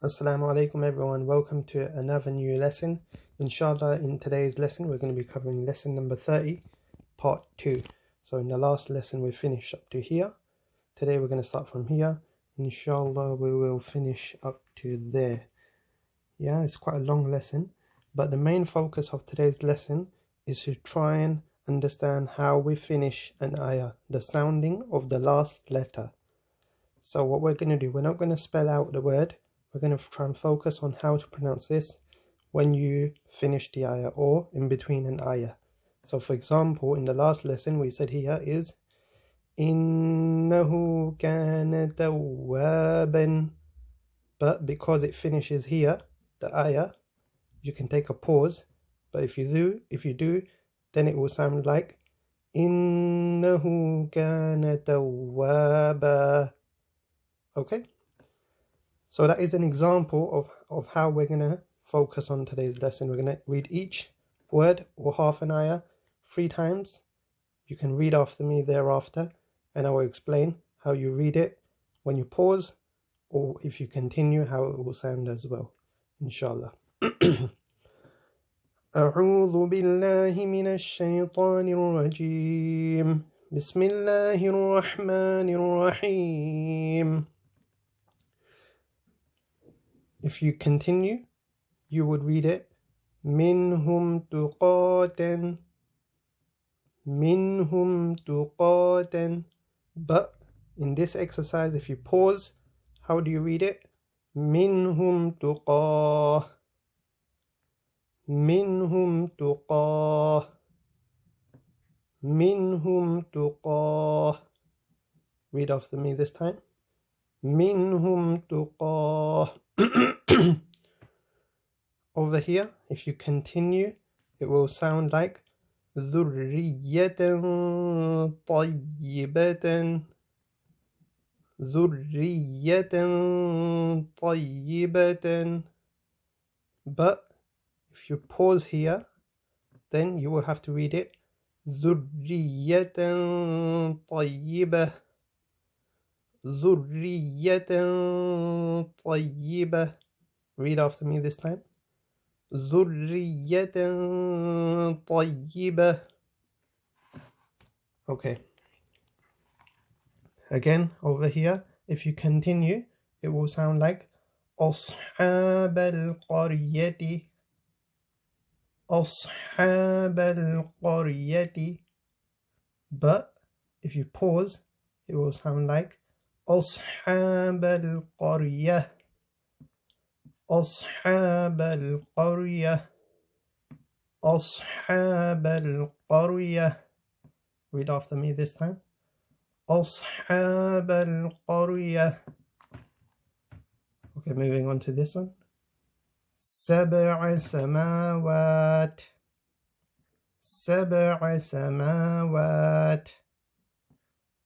Assalamu alaikum everyone, welcome to another new lesson. Inshallah, in today's lesson we're going to be covering lesson number 30, part 2. So in the last lesson we finished up to here. Today we're going to start from here. Inshallah we will finish up to there. Yeah, it's quite a long lesson, but the main focus of today's lesson is to try and understand how we finish an ayah, the sounding of the last letter. So what we're going to do, we're not going to spell out the word. We're going to try and focus on how to pronounce this when you finish the ayah or in between an ayah. So for example, in the last lesson we said here is Innahu kana tawwaban. But because it finishes here, the ayah, you can take a pause. But if you do, then it will sound like Innahu kana tawwaba. Okay? So that is an example of how we're going to focus on today's lesson. We're going to read each word or half an ayah 3 times. You can read after me thereafter, and I will explain how you read it when you pause, or if you continue, how it will sound as well, inshallah. أعوذ بالله من الشيطان الرجيم بسم الله الرحمن الرحيم. If you continue, you would read it Minhum tuqaten, Minhum tuqaten. But in this exercise, if you pause, how do you read it? Minhum tuqah, Minhum tuqah, Minhum tuqah. Read after me this time. Minhum tuqah. Over here, if you continue, it will sound like Dhurriyatan tayyibatan, Dhurriyatan tayyibatan. But if you pause here, then you will have to read it Dhurriyatan tayyibah, Dhurriyatan tayyibah. Read after me this time. Dhurriyatan tayyibah. Okay. Again, over here, if you continue, it will sound like Ashab al-qaryati, Ashab al-qaryati. But if you pause, it will sound like أصحاب القرية, أصحاب القرية, أصحاب القرية. Read after me this time. أصحاب القرية. Okay, moving on to this one. سبع سماوات, سبع سماوات,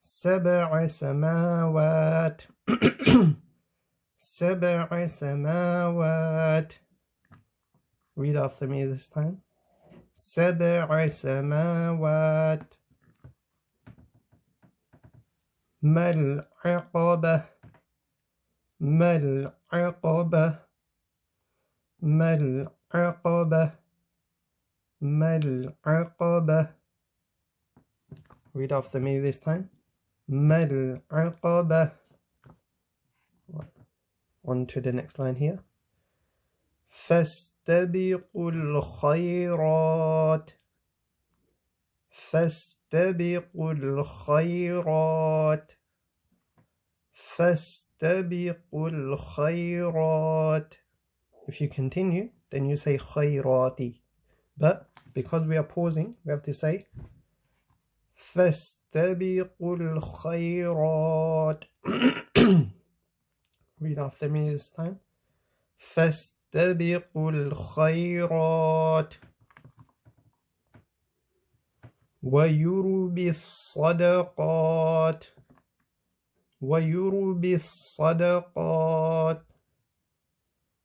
سبع سماوات. سبع سماوات. Read after me this time. سبع سماوات. ما العقبة, ما العقبة, ما العقبة, ما العقبة. Read after me this time. ما العقبة. On to the next line here. فاستبقوا الخيرات, فاستبقوا الخيرات, فاستبقوا الخيرات. If you continue, then you say خيراتي. But because we are pausing, we have to say فاستبقوا الخيرات. Read after me this time. فاستبقوا الخيرات. ويربي الصدقات, ويربي الصدقات,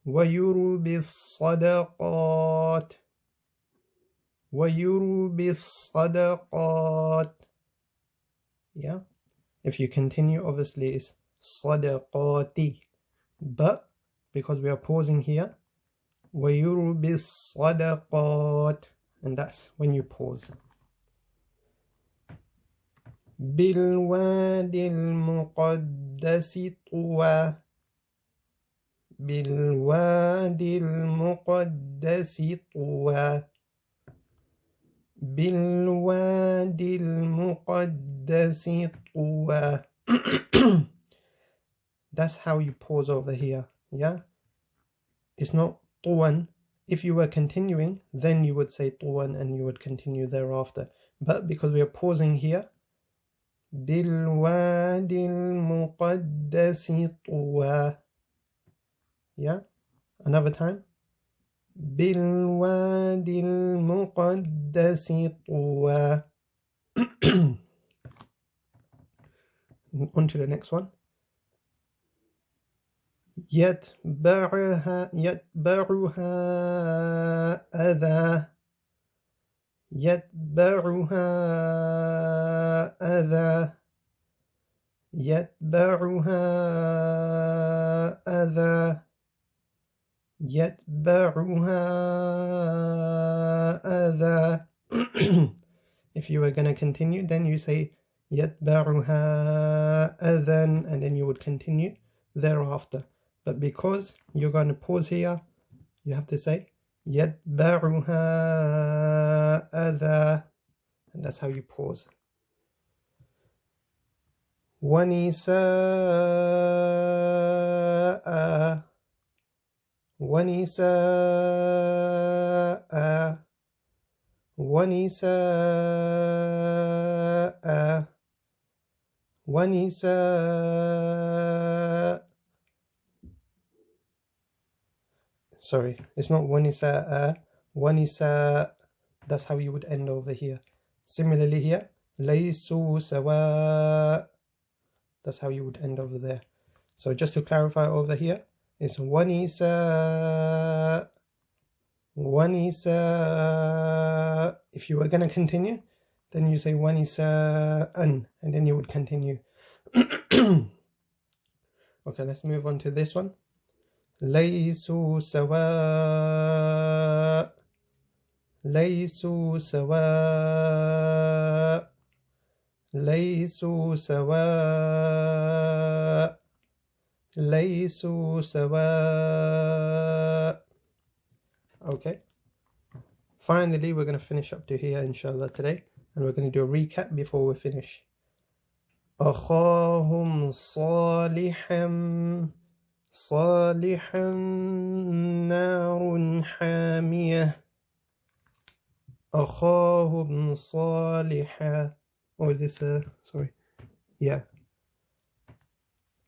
ويربي الصدقات, ويربي الصدقات. Yeah. If you continue, obviously it's صدقاتي. But because we are pausing here. وَيُرْبِ الصَّدَقَاتِ, and that's when you pause. بِالْوَادِ الْمُقَدَّسِ طُوًى, بِالْوَادِ الْمُقَدَّسِ طُوًى, بِالْوَادِ الْمُقَدَّسِ طُوًى. That's how you pause over here, yeah? It's not طُوًا. If you were continuing, then you would say طُوًا and you would continue thereafter. But because we are pausing here, بِالْوَادِ الْمُقَدَّسِ طُوًى. Yeah? Another time. بِالْوَادِ الْمُقَدَّسِ طُوًى. On to the next one. يتبعها أذى, يتبعها أذى, يتبعها أذى, يتبعها أذى. If you were going to continue, then you say يتبعها أذى, and then you would continue thereafter. But because you're going to pause here, you have to say يتبعها أذى, and that's how you pause. وَنِسَاءً, وَنِسَاءً, وَنِسَاءً, وَنِسَاءً. Sorry, it's not وَنِسَاءً, وَنِسَاء. That's how you would end over here. Similarly here, لَيْسُوا سَوَاء. That's how you would end over there. So just to clarify over here, it's وَنِسَاء, وَنِسَاء. If you were going to continue, then you say وَنِسَاءً, and then you would continue. Okay, let's move on to this one. لَيْسُوا سَوَاء, لَيْسُوا سَوَاء, لَيْسُوا سَوَاء, لَيْسُوا سَوَاء. Okay. Finally, we're going to finish up to here, inshallah, today. And we're going to do a recap before we finish. أَخَاهُمْ صَالِحًا, صَالِحًا نَارٌ حَامِيَةٌ. أَخَاهُمْ صَالِحًا. Or is this sorry? Yeah.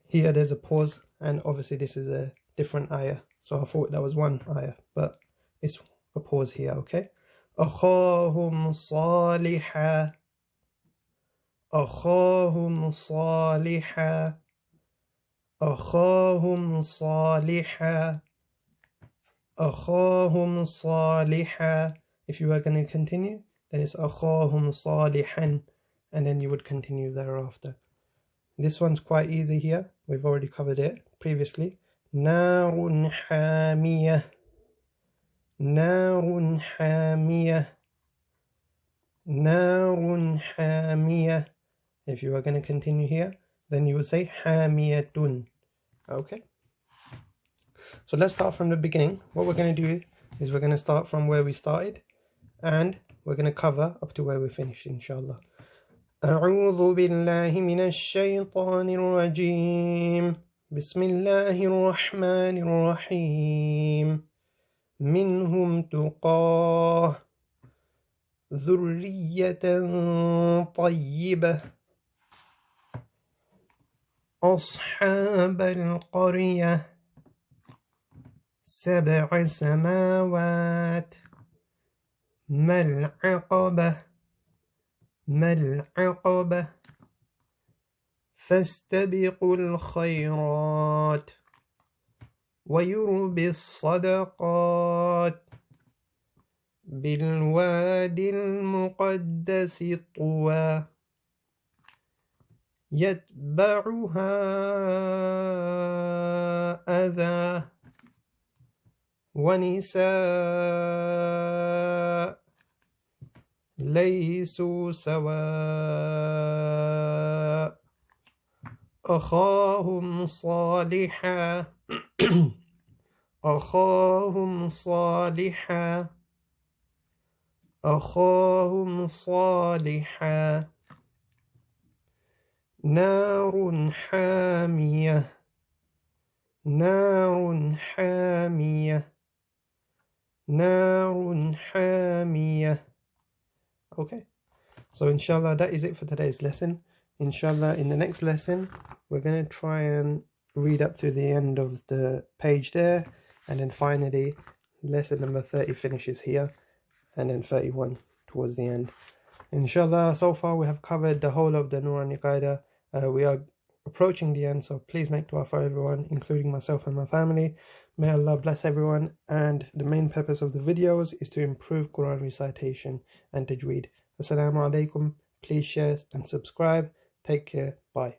Here there's a pause, and obviously this is a different ayah. So I thought that was one ayah, but it's a pause here, okay? أَخَاهُمْ صَالِحًا, أَخَاهُمْ صَالِحًا, أَخَاهُمْ صَالِحًا, أَخَاهُمْ صَالِحًا. If you are going to continue, then it's أَخَاهُمْ صَالِحًا, and then you would continue thereafter. This one's quite easy here. We've already covered it previously. نَارٌ حَامِيَةٌ, نَارٌ حَامِيَةٌ, نَارٌ حَامِيَةٌ. If you are going to continue here, then you would say حَامِيَةٌ. Okay? So let's start from the beginning. What we're going to do is we're going to start from where we started, and we're going to cover up to where we finished, inshallah. أعوذ بالله من الشيطان الرجيم. بسم الله الرحمن الرحيم. منهم تقاه ذرية طيبة. أصحاب القرية 7 سماوات. ما العقبة؟ ما العقبة؟ فاستبقوا الخيرات ويربي الصدقات. بالوادي المقدس طوى. يتبعها أذى. وَنِسَاءٌ لَيْسُوا سَوَاءً أَخَاهُمْ صَالِحًا أَخَاهُمْ صَالِحًا أَخَاهُمْ صَالِحًا نَارٌ حَامِيَةٌ نَارٌ حَامِيَةٌ نَارٌ حَامِيَةٌ. Okay, so inshallah that is it for today's lesson. Inshallah in the next lesson we're going to try and read up to the end of the page there, and then finally lesson number 30 finishes here, and then 31 towards the end. Inshallah, so far we have covered the whole of the Noorani Qaida. We are approaching the end, so please make dua for everyone, including myself and my family. May Allah bless everyone, and the main purpose of the videos is to improve Quran recitation and Tajweed. Assalamu alaikum. Please share and subscribe. Take care. Bye.